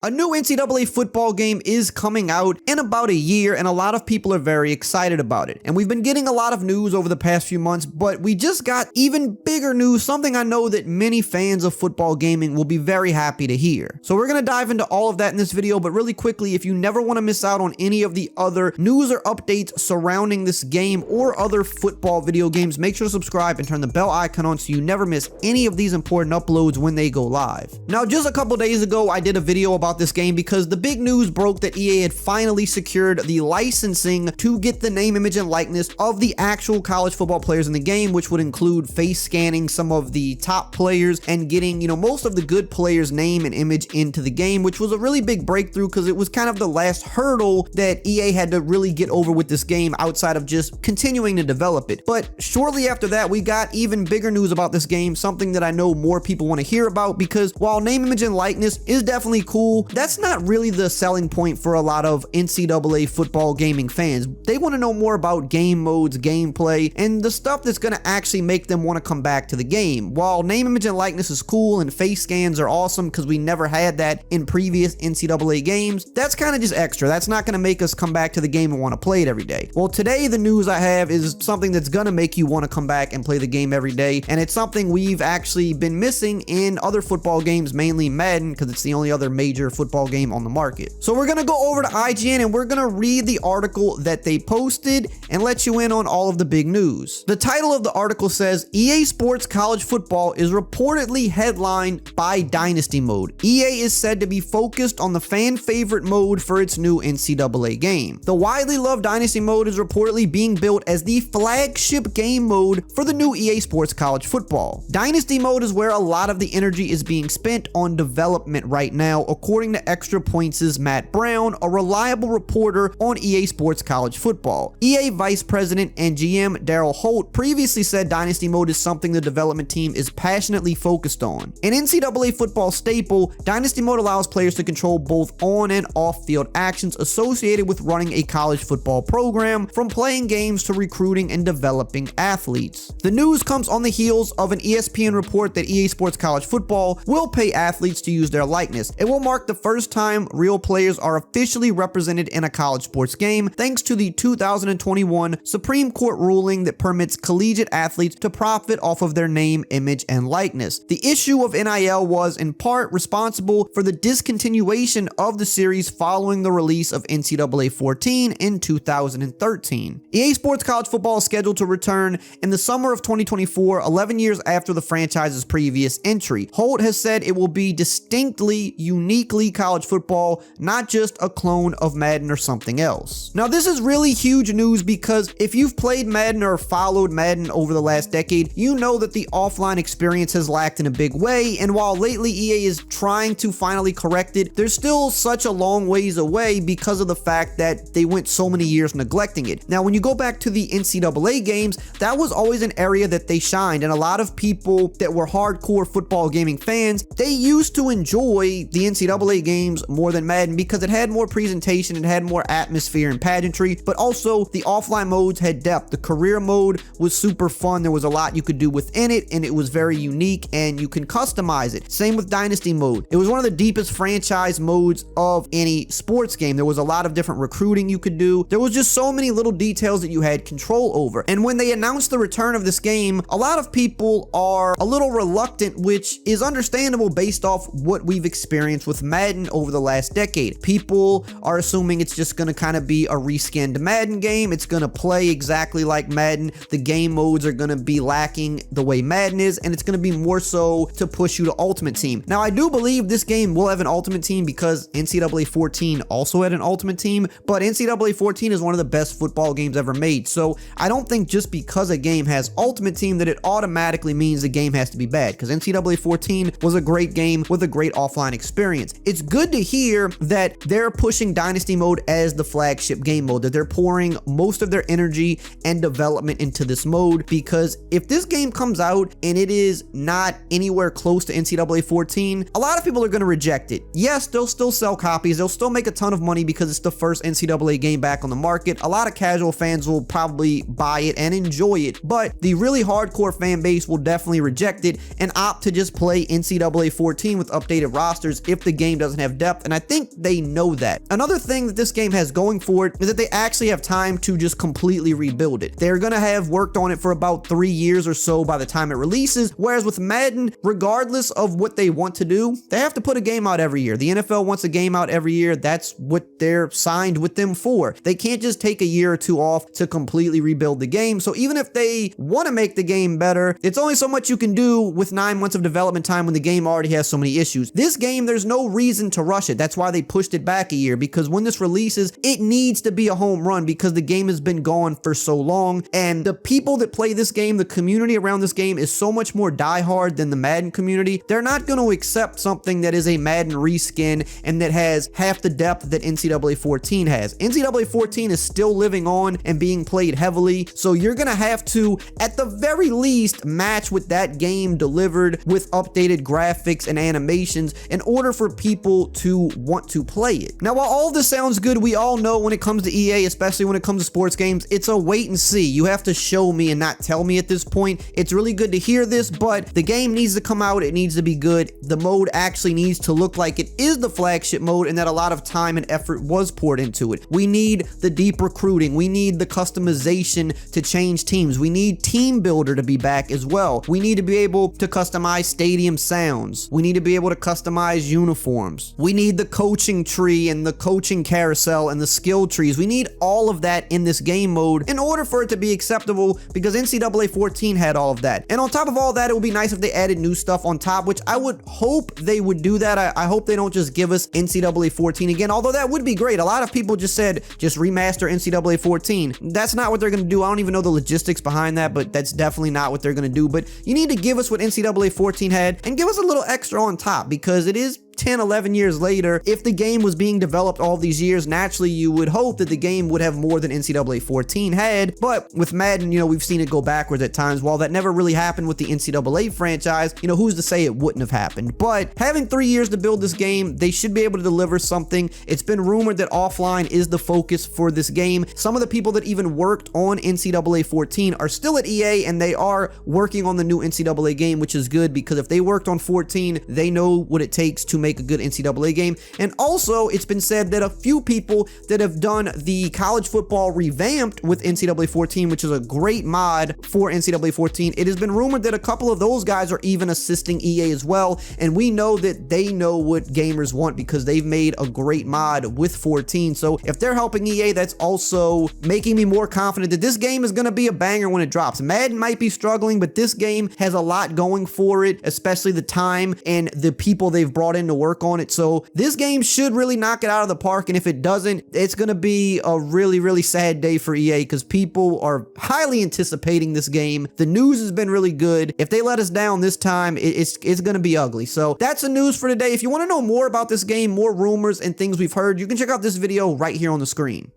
A new NCAA football game is coming out in about a year, and a lot of people are very excited about it. And we've been getting a lot of news over the past few months, but we just got even bigger news, something I know that many fans of football gaming will be very happy to hear. So we're going to dive into all of that in this video, but really quickly, if you never want to miss out on any of the other news or updates surrounding this game or other football video games, make sure to subscribe and turn the bell icon on so you never miss any of these important uploads when they go live. Now, just a couple days ago, I did a video about this game because the big news broke that EA had finally secured the licensing to get the name, image, and likeness of the actual college football players in the game, which would include face scanning some of the top players and getting, most of the good players' name and image into the game, which was a really big breakthrough because it was kind of the last hurdle that EA had to really get over with this game outside of just continuing to develop it. But shortly after that, we got even bigger news about this game, something that I know more people want to hear about, because while name, image, and likeness is definitely cool, that's not really the selling point for a lot of NCAA football gaming fans. They want to know more about game modes, gameplay, and the stuff that's going to actually make them want to come back to the game. While name, image, and likeness is cool and face scans are awesome because we never had that in previous NCAA games, that's kind of just extra. That's not going to make us come back to the game and want to play it every day. Well, today the news I have is something that's going to make you want to come back and play the game every day, and it's something we've actually been missing in other football games, mainly Madden, because it's the only other major football game on the market. So we're gonna go over to IGN and we're gonna read the article that they posted and let you in on all of the big news. The title of the article says, EA Sports College Football is reportedly headlined by Dynasty Mode. EA is said to be focused on the fan favorite mode for its new NCAA game. The widely loved Dynasty Mode is reportedly being built as the flagship game mode for the new EA Sports College Football. Dynasty Mode is where a lot of the energy is being spent on development right now, according to Extra Points' Matt Brown, a reliable reporter on EA Sports College Football. EA Vice President and GM Daryl Holt previously said Dynasty Mode is something the development team is passionately focused on. An NCAA football staple, Dynasty Mode allows players to control both on and off-field actions associated with running a college football program, from playing games to recruiting and developing athletes. The news comes on the heels of an ESPN report that EA Sports College Football will pay athletes to use their likeness. It will mark the first time real players are officially represented in a college sports game, thanks to the 2021 Supreme Court ruling that permits collegiate athletes to profit off of their name, image, and likeness. The issue of NIL was in part responsible for the discontinuation of the series following the release of NCAA 14 in 2013. EA Sports College Football is scheduled to return in the summer of 2024, 11 years after the franchise's previous entry. Holt has said it will be distinctly, uniquely college football, not just a clone of Madden or something else. Now, this is really huge news because if you've played Madden or followed Madden over the last decade, you know that the offline experience has lacked in a big way, and while lately EA is trying to finally correct it, there's still such a long ways away because of the fact that they went so many years neglecting it. Now, when you go back to the NCAA games, that was always an area that they shined, and a lot of people that were hardcore football gaming fans, they used to enjoy the NCAA games more than Madden because it had more presentation, it had more atmosphere and pageantry, but also the offline modes had depth. The career mode was super fun. There was a lot you could do within it, and it was very unique, and you can customize it. Same with Dynasty Mode. It was one of the deepest franchise modes of any sports game. There was a lot of different recruiting you could do. There was just so many little details that you had control over. And when they announced the return of this game, a lot of people are a little reluctant, which is understandable based off what we've experienced with Madden over the last decade. People are assuming it's just going to kind of be a reskinned Madden game. It's going to play exactly like Madden. The game modes are going to be lacking the way Madden is, and it's going to be more so to push you to Ultimate Team. Now, I do believe this game will have an Ultimate Team because NCAA 14 also had an Ultimate Team, but NCAA 14 is one of the best football games ever made. So I don't think just because a game has Ultimate Team that it automatically means the game has to be bad, because NCAA 14 was a great game with a great offline experience. It's good to hear that they're pushing Dynasty Mode as the flagship game mode, that they're pouring most of their energy and development into this mode, because if this game comes out and it is not anywhere close to NCAA 14, a lot of people are going to reject it. Yes, they'll still sell copies, they'll still make a ton of money because it's the first NCAA game back on the market. A lot of casual fans will probably buy it and enjoy it, but the really hardcore fan base will definitely reject it and opt to just play NCAA 14 with updated rosters if the game game doesn't have depth, and I think they know that. Another thing that this game has going for it is that they actually have time to just completely rebuild it. They're gonna have worked on it for about 3 years or so by the time it releases, whereas with Madden, regardless of what they want to do, they have to put a game out every year. The NFL wants a game out every year. That's what they're signed with them for. They can't just take a year or two off to completely rebuild the game. So even if they want to make the game better, it's only so much you can do with 9 months of development time when the game already has so many issues. This game, there's no reason to rush it. That's why they pushed it back a year, because when this releases, it needs to be a home run because the game has been gone for so long, and the people that play this game, the community around this game is so much more diehard than the Madden community. They're not going to accept something that is a Madden reskin and that has half the depth that NCAA 14 has. NCAA 14 is still living on and being played heavily, so you're going to have to, at the very least, match with that game delivered with updated graphics and animations in order for people to want to play it. Now, while all this sounds good, we all know when it comes to EA, especially when it comes to sports games, it's a wait and see. You have to show me and not tell me at this point. It's really good to hear this, but the game needs to come out. It needs to be good. The mode actually needs to look like it is the flagship mode and that a lot of time and effort was poured into it. We need the deep recruiting. We need the customization to change teams. We need Team Builder to be back as well. We need to be able to customize stadium sounds. We need to be able to customize uniforms. We need the coaching tree and the coaching carousel and the skill trees. We need all of that in this game mode in order for it to be acceptable, because NCAA 14 had all of that. And on top of all that, it would be nice if they added new stuff on top, which I would hope they would do that. I hope they don't just give us NCAA 14 again, although that would be great. A lot of people just said, just remaster NCAA 14. That's not what they're going to do. I don't even know the logistics behind that, but that's definitely not what they're going to do. But you need to give us what NCAA 14 had and give us a little extra on top, because it is 10, 11 years later. If the game was being developed all these years, naturally you would hope that the game would have more than NCAA 14 had, but with Madden, we've seen it go backwards at times. While that never really happened with the NCAA franchise, who's to say it wouldn't have happened? But having 3 years to build this game, they should be able to deliver something. It's been rumored that offline is the focus for this game. Some of the people that even worked on NCAA 14 are still at EA, and they are working on the new NCAA game, which is good, because if they worked on 14, they know what it takes to make a good NCAA game. And also, it's been said that a few people that have done the college football revamped with NCAA 14, which is a great mod for NCAA 14, it has been rumored that a couple of those guys are even assisting EA as well, and we know that they know what gamers want because they've made a great mod with 14. So if they're helping EA, that's also making me more confident that this game is going to be a banger when it drops. Madden might be struggling, but this game has a lot going for it, especially the time and the people they've brought in to work on it. So this game should really knock it out of the park, and if it doesn't, it's going to be a really, really sad day for EA, because people are highly anticipating this game. The news has been really good. If they let us down this time, it's going to be ugly. So that's the news for today. If you want to know more about this game, more rumors and things we've heard, you can check out this video right here on the screen.